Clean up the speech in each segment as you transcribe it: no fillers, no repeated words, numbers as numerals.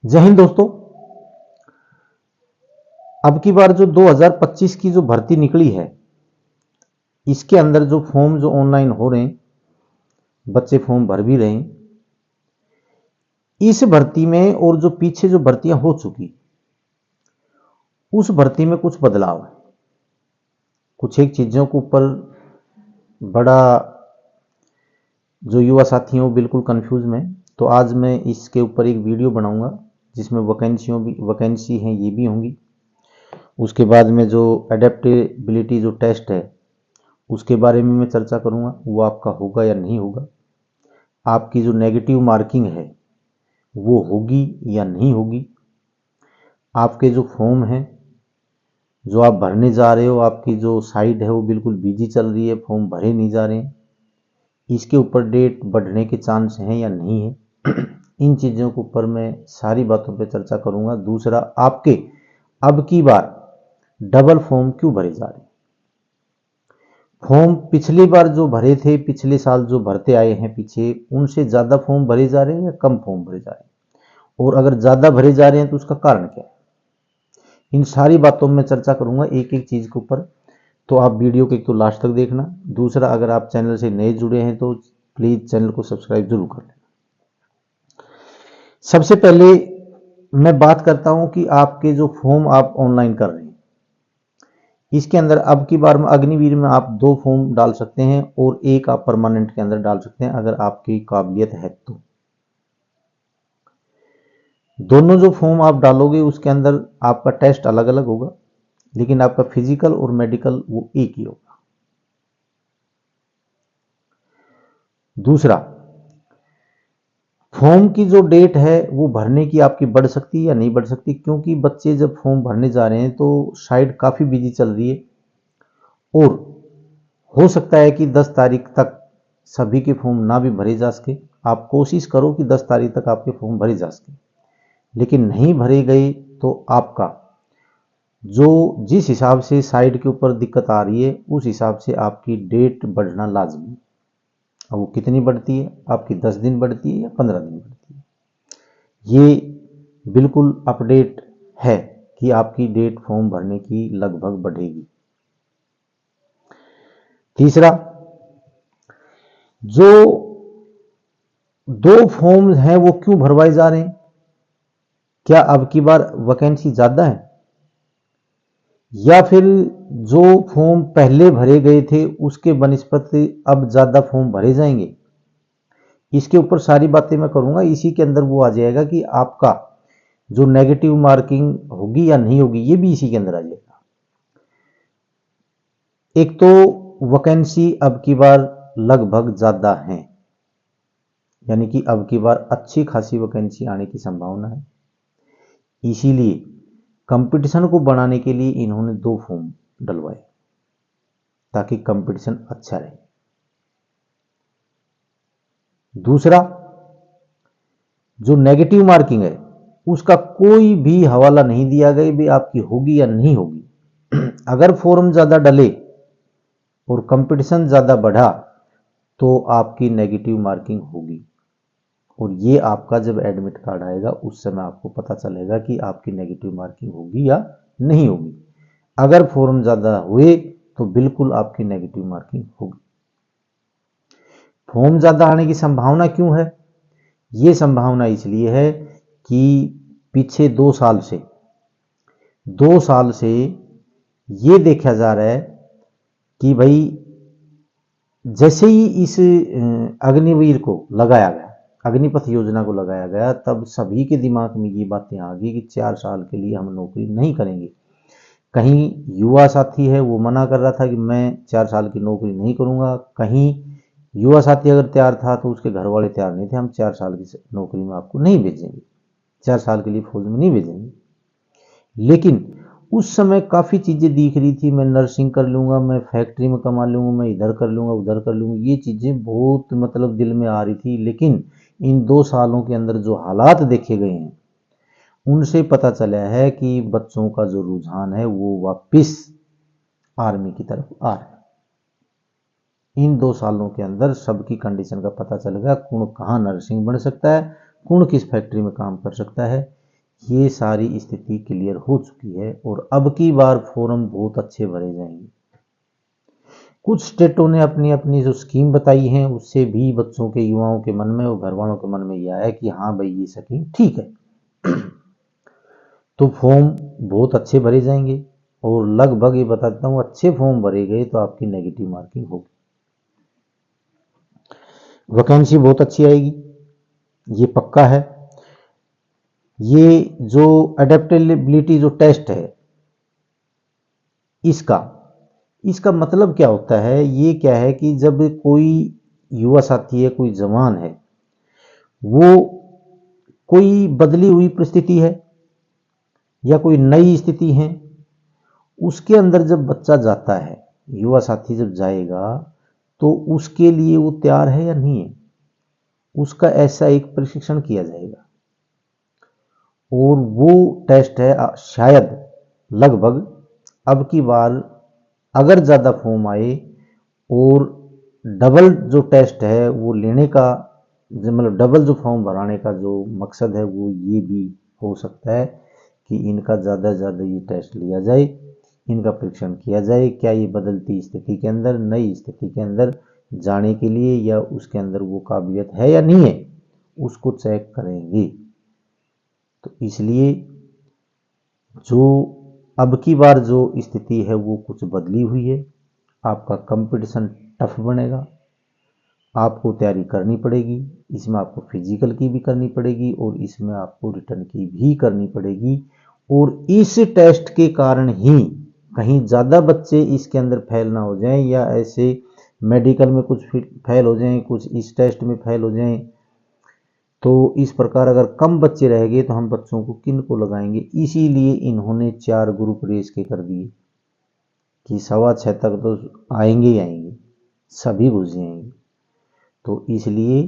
जय हिंद दोस्तों। अब की बार जो 2025 की जो भर्ती निकली है, इसके अंदर जो फॉर्म जो ऑनलाइन हो रहे हैं, बच्चे फॉर्म भर भी रहे हैं। इस भर्ती में और जो पीछे जो भर्तियां हो चुकी, उस भर्ती में कुछ बदलाव है। कुछ एक चीजों के ऊपर बड़ा जो युवा साथी हैं वो बिल्कुल कंफ्यूज में, तो आज मैं इसके ऊपर एक वीडियो बनाऊंगा जिसमें वैकेंसी हैं ये भी होंगी। उसके बाद में जो एडेप्टेबिलिटी जो टेस्ट है उसके बारे में मैं चर्चा करूंगा, वो आपका होगा या नहीं होगा। आपकी जो नेगेटिव मार्किंग है वो होगी या नहीं होगी। आपके जो फॉर्म हैं जो आप भरने जा रहे हो, आपकी जो साइट है वो बिल्कुल बिजी चल रही है, फॉर्म भरे नहीं जा रहे हैं, इसके ऊपर डेट बढ़ने के चांस हैं या नहीं है। इन चीज़ों के ऊपर मैं सारी बातों पे चर्चा करूंगा। दूसरा, आपके अब की बार डबल फॉर्म क्यों भरे जा रहे हैं। फॉर्म पिछली बार जो भरे थे, पिछले साल जो भरते आए हैं पीछे, उनसे ज़्यादा फॉर्म भरे जा रहे हैं या कम फॉर्म भरे जा रहे हैं, और अगर ज़्यादा भरे जा रहे हैं तो उसका कारण क्या है। इन सारी बातों में चर्चा करूंगा एक एक चीज़ के ऊपर, तो आप वीडियो के एक तो लास्ट तक देखना। दूसरा, अगर आप चैनल से नए जुड़े हैं तो प्लीज़ चैनल को सब्सक्राइब जरूर कर लेना। सबसे पहले मैं बात करता हूं कि आपके जो फॉर्म आप ऑनलाइन कर रहे हैं, इसके अंदर अब की बार में अग्निवीर में आप 2 फॉर्म डाल सकते हैं और एक आप परमानेंट के अंदर डाल सकते हैं अगर आपकी काबिलियत है तो। दोनों जो फॉर्म आप डालोगे उसके अंदर आपका टेस्ट अलग अलग होगा, लेकिन आपका फिजिकल और मेडिकल वो एक ही होगा। दूसरा, फॉर्म की जो डेट है वो भरने की आपकी बढ़ सकती है या नहीं बढ़ सकती, क्योंकि बच्चे जब फॉर्म भरने जा रहे हैं तो साइट काफ़ी बिजी चल रही है और हो सकता है कि 10 तारीख तक सभी के फॉर्म ना भी भरे जा सके। आप कोशिश करो कि 10 तारीख तक आपके फॉर्म भरे जा सके, लेकिन नहीं भरे गए तो आपका जो जिस हिसाब से साइट के ऊपर दिक्कत आ रही है उस हिसाब से आपकी डेट बढ़ना लाजमी। अब वो कितनी बढ़ती है, आपकी 10 दिन बढ़ती है या 15 दिन बढ़ती है, ये बिल्कुल अपडेट है कि आपकी डेट फॉर्म भरने की लगभग बढ़ेगी। तीसरा, जो 2 फॉर्म हैं वो क्यों भरवाए जा रहे हैं। क्या अब की बार वैकेंसी ज़्यादा है, या फिर जो फॉर्म पहले भरे गए थे उसके बनिस्पत अब ज़्यादा फॉर्म भरे जाएंगे। इसके ऊपर सारी बातें मैं करूंगा। इसी के अंदर वो आ जाएगा कि आपका जो नेगेटिव मार्किंग होगी या नहीं होगी, ये भी इसी के अंदर आ जाएगा। एक तो वैकेंसी अब की बार लगभग ज़्यादा है, यानी कि अब की बार अच्छी खासी वैकेंसी आने की संभावना है। इसीलिए कंपटीशन को बढ़ाने के लिए इन्होंने 2 फॉर्म डलवाए ताकि कंपटीशन अच्छा रहे। दूसरा, जो नेगेटिव मार्किंग है उसका कोई भी हवाला नहीं दिया गया भी आपकी होगी या नहीं होगी। अगर फॉर्म ज़्यादा डले और कंपटीशन ज़्यादा बढ़ा तो आपकी नेगेटिव मार्किंग होगी, और ये आपका जब एडमिट कार्ड आएगा उस समय आपको पता चलेगा कि आपकी नेगेटिव मार्किंग होगी या नहीं होगी। अगर फॉर्म ज़्यादा हुए तो बिल्कुल आपकी नेगेटिव मार्किंग होगी। फॉर्म ज़्यादा आने की संभावना क्यों है, ये संभावना इसलिए है कि पीछे 2 साल से ये देखा जा रहा है कि भाई जैसे ही इस अग्निवीर को लगाया गया, अग्निपथ योजना को लगाया गया, तब सभी के दिमाग में ये बातें आ गई कि 4 साल के लिए हम नौकरी नहीं करेंगे। कहीं युवा साथी है वो मना कर रहा था कि मैं 4 साल की नौकरी नहीं करूंगा, कहीं युवा साथी अगर तैयार था तो उसके घर वाले तैयार नहीं थे, हम 4 साल की नौकरी में आपको नहीं भेजेंगे, 4 साल के लिए फौज में नहीं भेजेंगे। लेकिन उस समय काफ़ी चीज़ें दिख रही थी, मैं नर्सिंग कर लूँगा, मैं फैक्ट्री में कमा लूँगा, मैं इधर कर लूँगा उधर कर लूँगा, ये चीज़ें बहुत मतलब दिल में आ रही थी। लेकिन इन 2 सालों के अंदर जो हालात देखे गए हैं उनसे पता चला है कि बच्चों का जो रुझान है वो वापस आर्मी की तरफ आ रहा है। इन 2 सालों के अंदर सबकी कंडीशन का पता चलेगा, कौन कहाँ नर्सिंग बन सकता है, कौन किस फैक्ट्री में काम कर सकता है। ये सारी स्थिति क्लियर हो चुकी है और अब की बार फॉर्म बहुत अच्छे भरे जाएंगे। कुछ स्टेटों ने अपनी अपनी जो स्कीम बताई है उससे भी बच्चों के, युवाओं के मन में और घर वालों के मन में यह है कि हाँ भाई ये स्कीम ठीक है। तो फॉर्म बहुत अच्छे भरे जाएंगे और लगभग ये बता देता हूँ, अच्छे फॉर्म भरे गए तो आपकी नेगेटिव मार्किंग होगी। वैकेंसी बहुत अच्छी आएगी, ये पक्का है। ये जो अडेप्टेबिलिटी जो टेस्ट है इसका मतलब क्या होता है, ये क्या है कि जब कोई युवा साथी है, कोई जवान है, वो कोई बदली हुई परिस्थिति है या कोई नई स्थिति है, उसके अंदर जब बच्चा जाता है, युवा साथी जब जाएगा तो उसके लिए वो तैयार है या नहीं है, उसका ऐसा एक प्रशिक्षण किया जाएगा। और वो टेस्ट है शायद लगभग अब की बार अगर ज़्यादा फॉर्म आए और डबल जो टेस्ट है वो लेने का, मतलब डबल जो फॉर्म भराने का जो मकसद है वो ये भी हो सकता है कि इनका ज़्यादा से ज़्यादा ये टेस्ट लिया जाए, इनका परीक्षण किया जाए, क्या ये बदलती स्थिति के अंदर, नई स्थिति के अंदर जाने के लिए या उसके अंदर वो काबिलियत है या नहीं है, उसको चेक करेंगे। तो इसलिए जो अब की बार जो स्थिति है वो कुछ बदली हुई है। आपका कंपटीशन टफ बनेगा, आपको तैयारी करनी पड़ेगी, इसमें आपको फिजिकल की भी करनी पड़ेगी और इसमें आपको रिटर्न की भी करनी पड़ेगी। और इस टेस्ट के कारण ही कहीं ज़्यादा बच्चे इसके अंदर फेल ना हो जाएं या ऐसे मेडिकल में कुछ फेल हो जाएं, कुछ इस टेस्ट में फेल हो जाएं, तो इस प्रकार अगर कम बच्चे रह गए तो हम बच्चों को किन को लगाएंगे। इसीलिए इन्होंने 4 ग्रुप रेस के कर दिए कि 6:15 तक तो आएंगे ही आएंगे, सभी घुस जाएंगे। तो इसलिए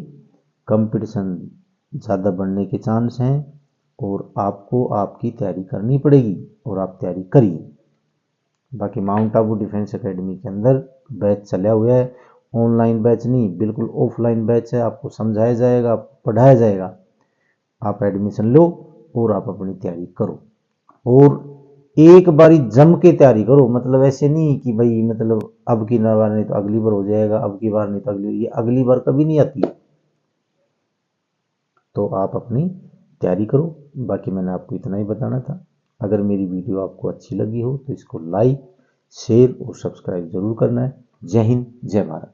कंपटीशन ज़्यादा बढ़ने के चांस हैं और आपको आपकी तैयारी करनी पड़ेगी और आप तैयारी करिए। बाकी माउंट आबू डिफेंस एकेडमी के अंदर बैच चला हुआ है, ऑनलाइन बैच नहीं, बिल्कुल ऑफलाइन बैच है। आपको समझाया जाएगा, पढ़ाया जाएगा, आप एडमिशन लो और आप अपनी तैयारी करो और एक बारी जम के तैयारी करो। मतलब ऐसे नहीं कि भाई मतलब अब की बार नहीं तो अगली बार हो जाएगा, अब की बार नहीं तो अगली, ये अगली बार कभी नहीं आती। तो आप अपनी तैयारी करो। बाकी मैंने आपको इतना ही बताना था। अगर मेरी वीडियो आपको अच्छी लगी हो तो इसको लाइक, शेयर और सब्सक्राइब जरूर करना है। जय हिंद, जय भारत।